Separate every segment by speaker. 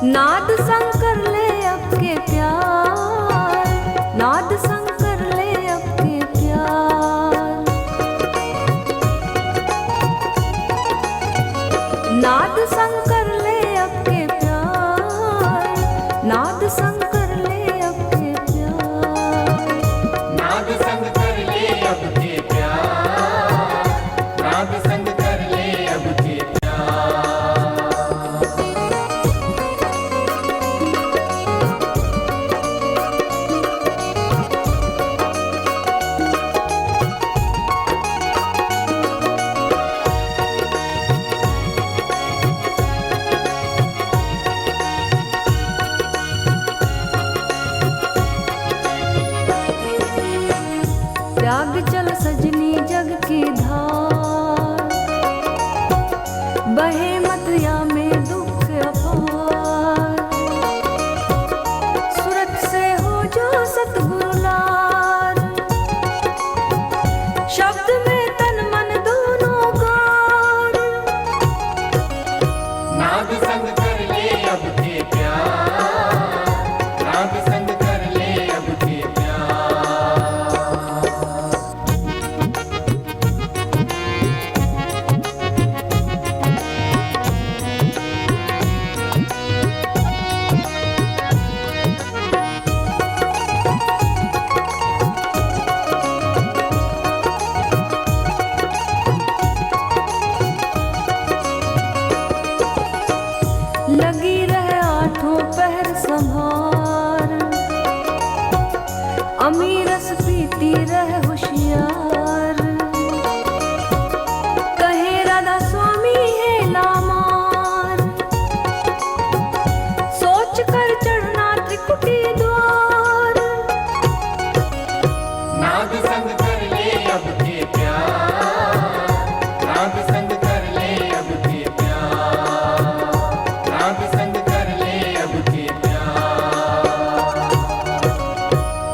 Speaker 1: नाद शंकर ले अब के प्यार, नाद शंकर ले अब के प्यार, नाद शंकर ले अब के प्यार, नाद शंकर ले अब के प्यार,
Speaker 2: नाद शंकर ले अब के प्यार, नाद शंकर ले अब के
Speaker 1: त्याग चल सजनी जग की धार, बहे मत या में दुख अपार, सूरत से हो जो सतगुरु लार, शब्द में तन मन दोनों गार,
Speaker 2: नाद शंकर ले अब के प्यार, नाद शंकर ले अब के
Speaker 1: लगी रहे आठों पहर संभार, अमीरस पीती रहे होशियार, कहे राधा स्वामी है लामार, सोच कर चढ़ना त्रिकुटी द्वार,
Speaker 2: नाद शंकर ले अब के प्यार, नाद शंकर ले अब के प्यार, नाद शंकर ले अब के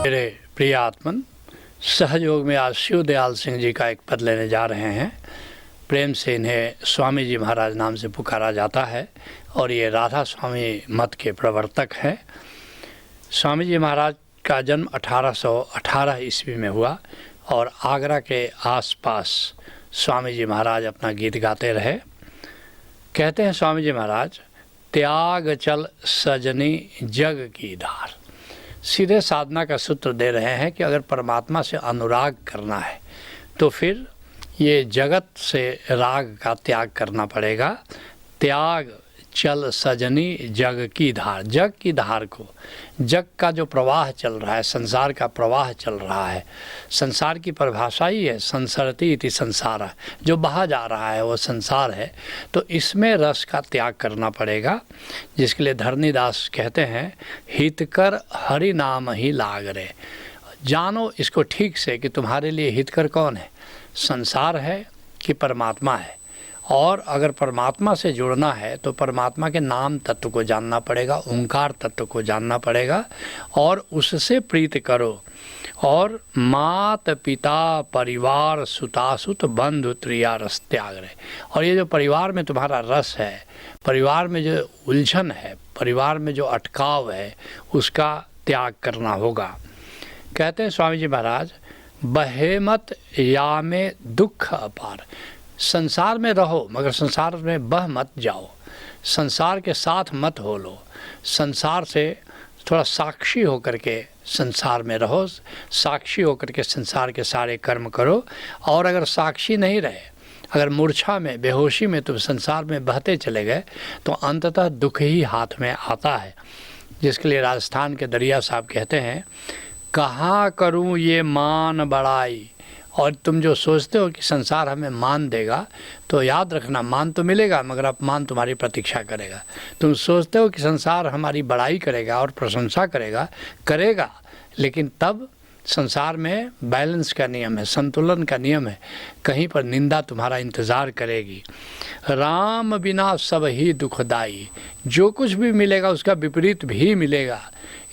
Speaker 3: मेरे प्रिय आत्मन, सहयोग में आज शिव दयाल सिंह जी का एक पद लेने जा रहे हैं। प्रेम से इन्हें स्वामी जी महाराज नाम से पुकारा जाता है और ये राधा स्वामी मत के प्रवर्तक हैं। स्वामी जी महाराज का जन्म 1818 ईस्वी में हुआ और आगरा के आसपास स्वामी जी महाराज अपना गीत गाते रहे। कहते हैं स्वामी जी महाराज, त्याग चल सजनी जग की धार। सीधे साधना का सूत्र दे रहे हैं कि अगर परमात्मा से अनुराग करना है तो फिर ये जगत से राग का त्याग करना पड़ेगा। त्याग चल सजनी जग की धार, जग की धार को, जग का जो प्रवाह चल रहा है, संसार का प्रवाह चल रहा है, संसार की परिभाषा ही है संसरती इति संसार, जो बहा जा रहा है वो संसार है। तो इसमें रस का त्याग करना पड़ेगा, जिसके लिए धरणीदास कहते हैं, हितकर हरि नाम ही लाग रे। जानो इसको ठीक से कि तुम्हारे लिए हितकर कौन है, संसार है कि परमात्मा है। और अगर परमात्मा से जुड़ना है तो परमात्मा के नाम तत्व को जानना पड़ेगा, ओंकार तत्व को जानना पड़ेगा और उससे प्रीत करो। और मात पिता परिवार सुतासुत बंधु त्रिया रस त्याग रहे। और ये जो परिवार में तुम्हारा रस है, परिवार में जो उलझन है, परिवार में जो अटकाव है, उसका त्याग करना होगा। कहते हैं स्वामी जी महाराज, बहेमत या में दुख अपार। संसार में रहो मगर संसार में बह मत जाओ, संसार के साथ मत हो लो, संसार से थोड़ा साक्षी होकर के संसार में रहो, साक्षी होकर के संसार के सारे कर्म करो। और अगर साक्षी नहीं रहे, अगर मूर्छा में, बेहोशी में तुम संसार में बहते चले गए तो अंततः दुख ही हाथ में आता है। जिसके लिए राजस्थान के दरिया साहब कहते हैं, कहाँ करूँ ये मान बड़ाई और तुम जो सोचते हो कि संसार हमें मान देगा, तो याद रखना मान तो मिलेगा मगर अपमान तुम्हारी प्रतीक्षा करेगा। तुम सोचते हो कि संसार हमारी बड़ाई करेगा और प्रशंसा करेगा, लेकिन तब संसार में बैलेंस का नियम है, संतुलन का नियम है, कहीं पर निंदा तुम्हारा इंतज़ार करेगी। राम बिना सब ही दुखदाई, जो कुछ भी मिलेगा उसका विपरीत भी मिलेगा,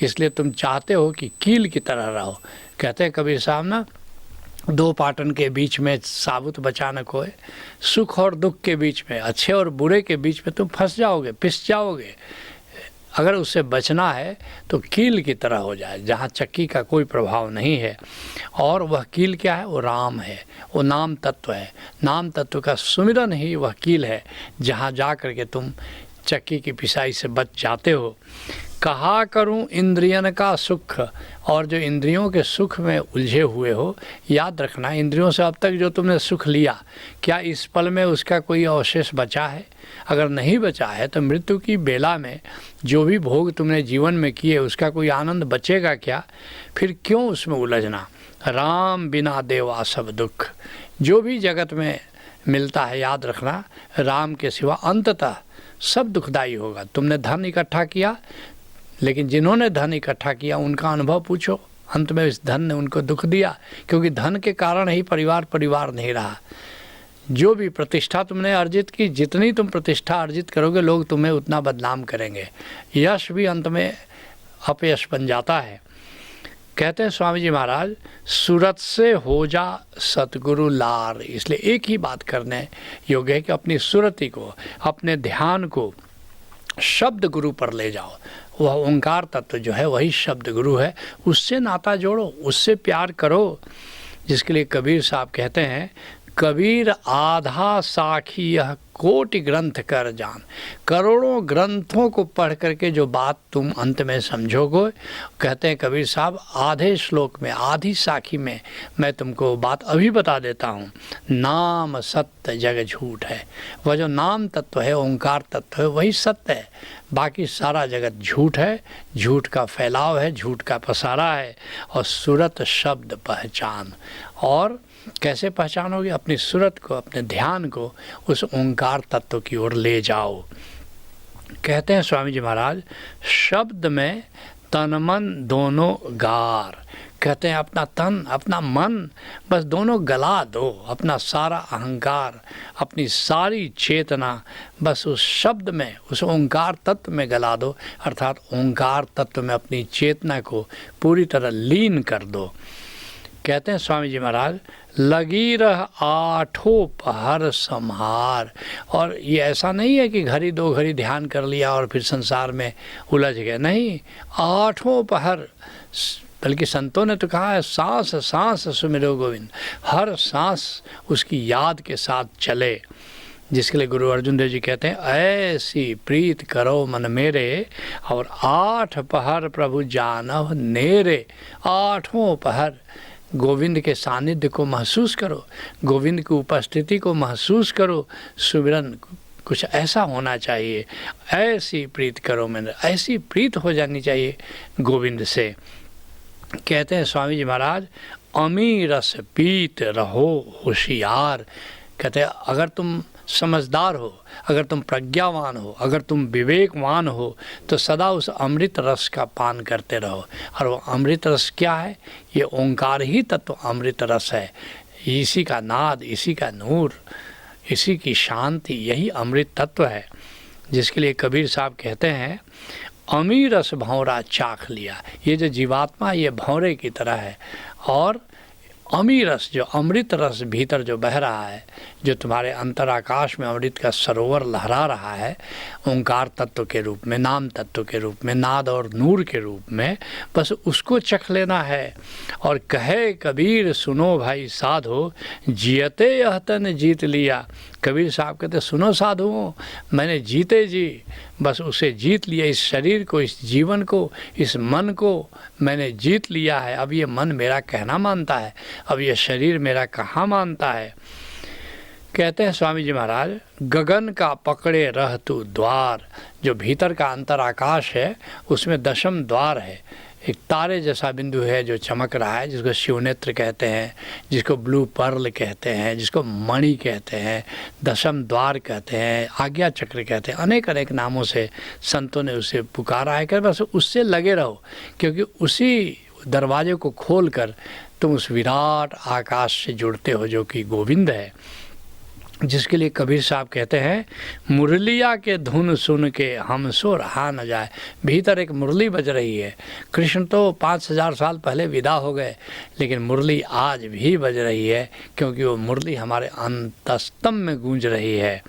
Speaker 3: इसलिए तुम चाहते हो कि कील की तरह रहो। कहते हैं कबीर साहब ना, दो पाटन के बीच में साबुत बचा न कोय, सुख और दुख के बीच में, अच्छे और बुरे के बीच में तुम फंस जाओगे, पिस जाओगे। अगर उससे बचना है तो कील की तरह हो जाए, जहाँ चक्की का कोई प्रभाव नहीं है। और वह कील क्या है? वो राम है, वो नाम तत्व है। नाम तत्व का सुमिरन ही वह कील है, जहाँ जा कर के तुम चक्की की पिसाई से बच जाते हो। कहा करूं इंद्रियन का सुख, और जो इंद्रियों के सुख में उलझे हुए हो, याद रखना इंद्रियों से अब तक जो तुमने सुख लिया, क्या इस पल में उसका कोई अवशेष बचा है? अगर नहीं बचा है तो मृत्यु की बेला में जो भी भोग तुमने जीवन में किए उसका कोई आनंद बचेगा क्या? फिर क्यों उसमें उलझना? राम बिना देवा सब दुख, जो भी जगत में मिलता है याद रखना राम के सिवा अंततः सब दुखदाई होगा। तुमने धन इकट्ठा किया, लेकिन जिन्होंने धन इकट्ठा किया उनका अनुभव पूछो, अंत में इस धन ने उनको दुख दिया, क्योंकि धन के कारण ही परिवार नहीं रहा। जो भी प्रतिष्ठा तुमने अर्जित की, जितनी तुम प्रतिष्ठा अर्जित करोगे लोग तुम्हें उतना बदनाम करेंगे। यश भी अंत में अपयश बन जाता है। कहते हैं स्वामी जी महाराज, सूरत से हो जा सतगुरु लार। इसलिए एक ही बात करने योग्य है कि अपनी सुरति को, अपने ध्यान को शब्द गुरु पर ले जाओ। वह ओंकार तत्व जो है वही शब्द गुरु है, उससे नाता जोड़ो, उससे प्यार करो। जिसके लिए कबीर साहब कहते हैं, कबीर आधा साखी यह कोटि ग्रंथ कर जान। करोड़ों ग्रंथों को पढ़ करके जो बात तुम अंत में समझोगे, कहते हैं कबीर साहब आधे श्लोक में, आधी साखी में मैं तुमको बात अभी बता देता हूँ। नाम सत्य जग झूठ है। वह जो नाम तत्व है, ओंकार तत्व है, वही सत्य है, बाकी सारा जगत झूठ है, झूठ का फैलाव है, झूठ का पसारा है। और सूरत शब्द पहचान, और कैसे पहचानोगे? अपनी सूरत को, अपने ध्यान को उस ओंकार तत्व की ओर ले जाओ। कहते हैं स्वामी जी महाराज, शब्द में तन मन दोनों गार। कहते हैं अपना तन, अपना मन बस दोनों गला दो, अपना सारा अहंकार, अपनी सारी चेतना बस उस शब्द में, उस ओंकार तत्व में गला दो। अर्थात ओंकार तत्व में अपनी चेतना को पूरी तरह लीन कर दो। कहते हैं स्वामी जी महाराज, लगी रह आठों पहर संहार। और ये ऐसा नहीं है कि घड़ी दो घड़ी ध्यान कर लिया और फिर संसार में उलझ गए, नहीं, आठों पहर। बल्कि संतों ने तो कहा है, सांस सांस सुमिरो गोविंद, हर सांस उसकी याद के साथ चले। जिसके लिए गुरु अर्जुन देव जी कहते हैं, ऐसी प्रीत करो मन मेरे, और आठ पहर प्रभु जानव नेरे। आठों पहर गोविंद के सानिध्य को महसूस करो, गोविंद की उपस्थिति को महसूस करो। सुमिरन कुछ ऐसा होना चाहिए, ऐसी प्रीत करो मैंने, ऐसी प्रीत हो जानी चाहिए गोविंद से। कहते हैं स्वामी जी महाराज, अमी रस पीत रहो होशियार। कहते हैं अगर तुम समझदार हो, अगर तुम प्रज्ञावान हो, अगर तुम विवेकवान हो, तो सदा उस अमृत रस का पान करते रहो। और वो अमृत रस क्या है? ये ओंकार ही तत्व अमृत रस है। इसी का नाद, इसी का नूर, इसी की शांति, यही अमृत तत्व है। जिसके लिए कबीर साहब कहते हैं, अमी रस भौरा चाख लिया। ये जो जीवात्मा ये भौरे की तरह है, और अमी रस जो अमृत रस भीतर जो बह रहा है, जो तुम्हारे अंतराकाश में अमृत का सरोवर लहरा रहा है, ओंकार तत्व के रूप में, नाम तत्व के रूप में, नाद और नूर के रूप में, बस उसको चख लेना है। और कहे कबीर सुनो भाई साधो, जियते यह तन जीत लिया। कबीर साहब कहते सुनो साधुओं, मैंने जीते जी बस उसे जीत लिया, इस शरीर को, इस जीवन को, इस मन को मैंने जीत लिया है। अब ये मन मेरा कहना मानता है, अब ये शरीर मेरा कहाँ मानता है। कहते हैं स्वामी जी महाराज, गगन का पकड़े रह तू द्वार। जो भीतर का अंतर आकाश है उसमें दशम द्वार है, एक तारे जैसा बिंदु है जो चमक रहा है, जिसको शिवनेत्र कहते हैं, जिसको ब्लू पर्ल कहते हैं, जिसको मणि कहते हैं, दशम द्वार कहते हैं, आज्ञा चक्र कहते हैं, अनेक अनेक नामों से संतों ने उसे पुकारा है। कर बस उससे लगे रहो, क्योंकि उसी दरवाजे को खोल कर तुम उस विराट आकाश से जुड़ते हो जो कि गोविंद है, जिसके लिए कबीर साहब कहते हैं, मुरलिया के धुन सुन के हम सो रहा न जाए। भीतर एक मुरली बज रही है। कृष्ण तो 5000 साल पहले विदा हो गए, लेकिन मुरली आज भी बज रही है, क्योंकि वो मुरली हमारे अंतस्तम में गूंज रही है।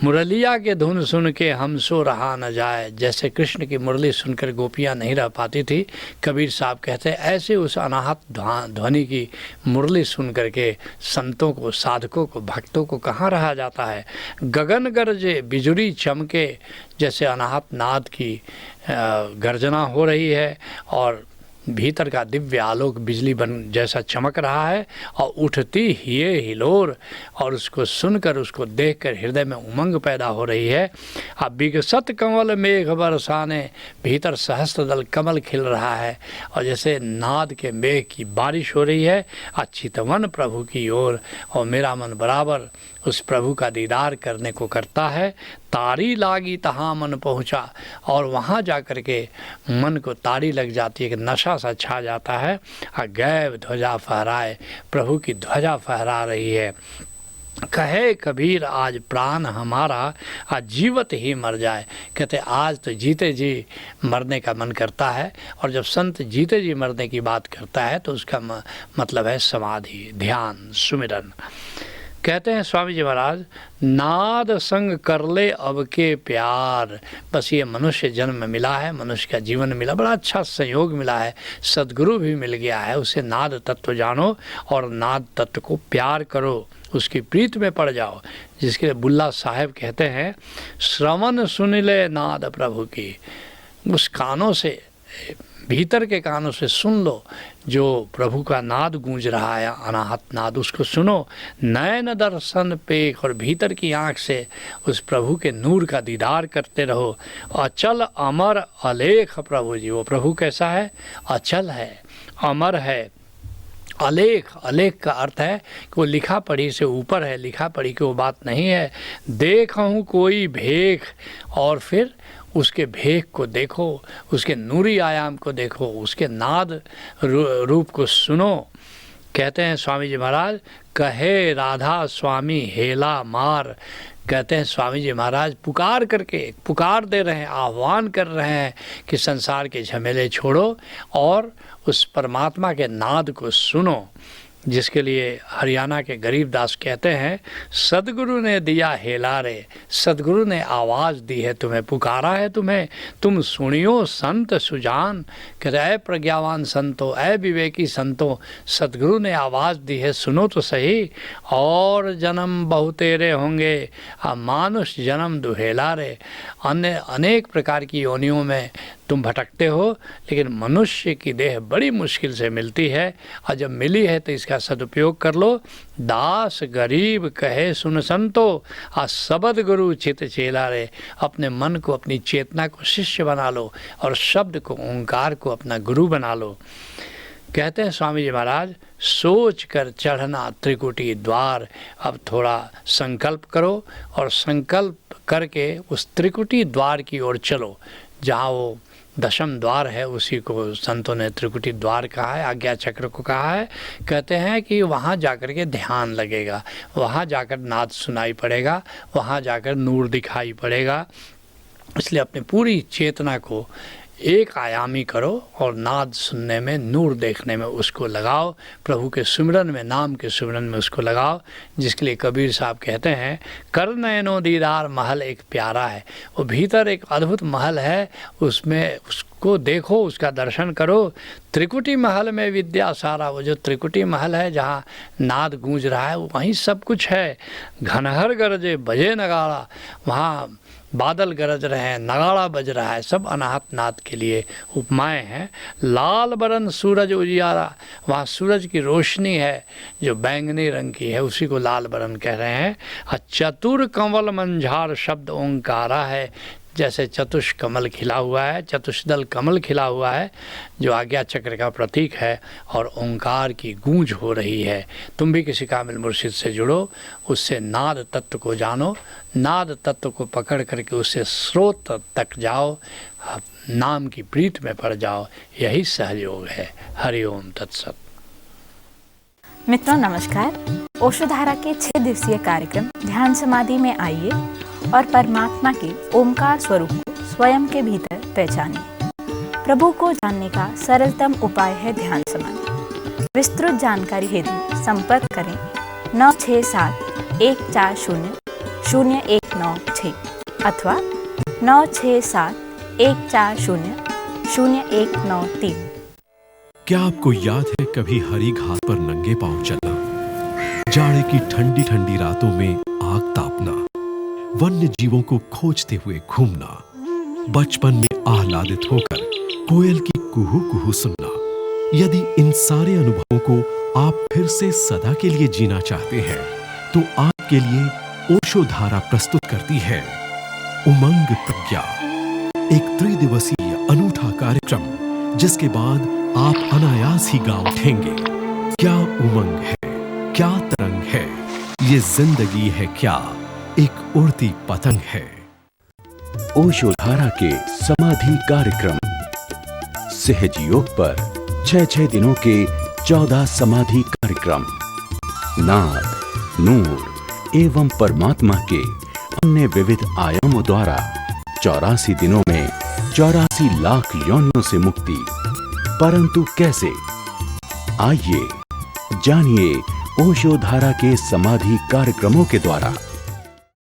Speaker 3: मुरलिया के धुन सुन के हम सो रहा न जाए। जैसे कृष्ण की मुरली सुनकर गोपियाँ नहीं रह पाती थी, कबीर साहब कहते हैं ऐसे उस अनाहत ध्वनि की मुरली सुन करके संतों को, साधकों को, भक्तों को कहाँ रहा जाता है। गगन गरजे बिजुली चमके, जैसे अनाहत नाद की गर्जना हो रही है और भीतर का दिव्य आलोक बिजली बन जैसा चमक रहा है, और उठती ये हिलोर, और उसको सुनकर, उसको देखकर हृदय में उमंग पैदा हो रही है। अब विकसत कमल मेघ बरसाने, भीतर सहस्त्रदल कमल खिल रहा है, और जैसे नाद के मेघ की बारिश हो रही है चितवन प्रभु की ओर, और मेरा मन बराबर उस प्रभु का दीदार करने को करता है। तारी लागी तहाँ मन पहुँचा, और वहाँ जा कर के मन को तारी लग जाती है कि नशा सा छा जाता है। गैब ध्वजा फहराए, प्रभु की ध्वजा फहरा रही है। कहे कबीर आज प्राण हमारा, आज जीवत ही मर जाए। कहते आज तो जीते जी मरने का मन करता है, और जब संत जीते जी मरने की बात करता है तो उसका मतलब है समाधि, ध्यान, सुमिरन। कहते हैं स्वामी जी महाराज, नाद संग कर ले अब के प्यार। बस ये मनुष्य जन्म मिला है, मनुष्य का जीवन मिला, बड़ा अच्छा संयोग मिला है, सद्गुरु भी मिल गया है। उसे नाद तत्व जानो और नाद तत्व को प्यार करो, उसकी प्रीत में पड़ जाओ। जिसके लिए बुल्ला साहब कहते हैं, श्रवण सुन ले नाद प्रभु की। उस कानों से, भीतर के कानों से सुन लो जो प्रभु का नाद गूंज रहा है, अनाहत नाद, उसको सुनो। नयन दर्शन पेख, और भीतर की आँख से उस प्रभु के नूर का दीदार करते रहो। अचल अमर अलेख प्रभु जी, वो प्रभु कैसा है? अचल है, अमर है, अलेख। अलेख का अर्थ है कि वो लिखा पढ़ी से ऊपर है, लिखा पढ़ी की वो बात नहीं है। देखूँ कोई भेख, और फिर उसके भेख को देखो, उसके नूरी आयाम को देखो, उसके नाद रूप को सुनो। कहते हैं स्वामी जी महाराज, कहे राधा स्वामी हेला मार। कहते हैं स्वामी जी महाराज पुकार करके, पुकार दे रहे हैं, आह्वान कर रहे हैं कि संसार के झमेले छोड़ो और उस परमात्मा के नाद को सुनो। जिसके लिए हरियाणा के गरीबदास कहते हैं, सदगुरु ने दिया हेलारे, सदगुरु ने आवाज़ दी है तुम्हें, पुकारा है तुम्हें, तुम सुनियो संत सुजान। कहते ऐ प्रज्ञावान संतो, ऐ विवेकी संतो, सदगुरु ने आवाज़ दी है, सुनो तो सही। और जन्म बहुतेरे होंगे, मानुष जन्म दुहेला रे। अन्य अनेक प्रकार की योनियों में तुम भटकते हो, लेकिन मनुष्य की देह बड़ी मुश्किल से मिलती है, और जब मिली है तो इसका सदुपयोग कर लो। दास गरीब कहे सुन संतो, शब्द गुरु चित चेला रे। अपने मन को, अपनी चेतना को शिष्य बना लो, और शब्द को, ओंकार को अपना गुरु बना लो। कहते हैं स्वामी जी महाराज, सोच कर चढ़ना त्रिकुटी द्वार। अब थोड़ा संकल्प करो, और संकल्प करके उस त्रिकुटी द्वार की ओर चलो, जहाँ वो दशम द्वार है, उसी को संतों ने त्रिकुटी द्वार कहा है, आज्ञा चक्र को कहा है। कहते हैं कि वहाँ जाकर के ध्यान लगेगा, वहाँ जाकर नाद सुनाई पड़ेगा, वहाँ जाकर नूर दिखाई पड़ेगा। इसलिए अपनी पूरी चेतना को एक आयामी करो, और नाद सुनने में, नूर देखने में उसको लगाओ, प्रभु के सिमरन में, नाम के सिमरन में उसको लगाओ। जिसके लिए कबीर साहब कहते हैं, कर नयनो दीदार महल एक प्यारा है। वो भीतर एक अद्भुत महल है, उसमें उसको देखो, उसका दर्शन करो। त्रिकुटी महल में विद्या सारा, वो जो त्रिकुटी महल है जहाँ नाद गूंज रहा है, वहीं सब कुछ है। घनहर गरजे बजे नगाड़ा, वहाँ बादल गरज रहे हैं, नगाड़ा बज रहा है, सब अनाहत नाद के लिए उपमाएं हैं। लाल बरन सूरज उजियारा, वहाँ सूरज की रोशनी है जो बैंगनी रंग की है, उसी को लाल बरन कह रहे हैं। चतुर कंवल मंझार शब्द ओंकारा है, जैसे चतुष्कमल खिला हुआ है, चतुष्दल कमल खिला हुआ है जो आज्ञा चक्र का प्रतीक है, और ओंकार की गूंज हो रही है। तुम भी किसी कामिल मुर्शिद से जुड़ो, उससे नाद तत्व को जानो, नाद तत्व को पकड़ करके उससे स्रोत तक जाओ, नाम की प्रीत में पड़ जाओ। यही सहयोग है। हरि ओम तत्सत।
Speaker 4: मित्रों नमस्कार। ओशोधारा के 6 दिवसीय कार्यक्रम ध्यान समाधि में आइए और परमात्मा के ओमकार स्वरूप को स्वयं के भीतर पहचानिए। प्रभु को जानने का सरलतम उपाय है ध्यान समाधि। विस्तृत जानकारी हेतु संपर्क करें 9671400196 अथवा 9671400193।
Speaker 5: क्या आपको याद है कभी हरी घास पर नंगे पांव चलना, जाड़े की ठंडी ठंडी रातों में आग तापना, वन्य जीवों को खोजते हुए घूमना, बचपन में आह्लादित होकर कोयल की कुहू कुहू सुनना? यदि इन सारे अनुभवों को आप फिर से सदा के लिए जीना चाहते हैं तो आपके लिए ओशोधारा प्रस्तुत करती है उमंग प्रज्ञा, एक त्रिदिवसीय अनूठा कार्यक्रम जिसके बाद आप अनायास ही गा उठेंगे। क्या उमंग है, क्या तरंग है, ये जिंदगी है क्या, एक उड़ती पतंग है।
Speaker 6: ओशोधारा के समाधि कार्यक्रम सहज योग पर 6 दिनों के 14 समाधि कार्यक्रम नाद, नूर एवं परमात्मा के अन्य विविध आयामों द्वारा 84 दिनों में 84 लाख योनियों से मुक्ति। परंतु कैसे? आइए जानिए ओशोधारा के समाधि कार्यक्रमों के द्वारा।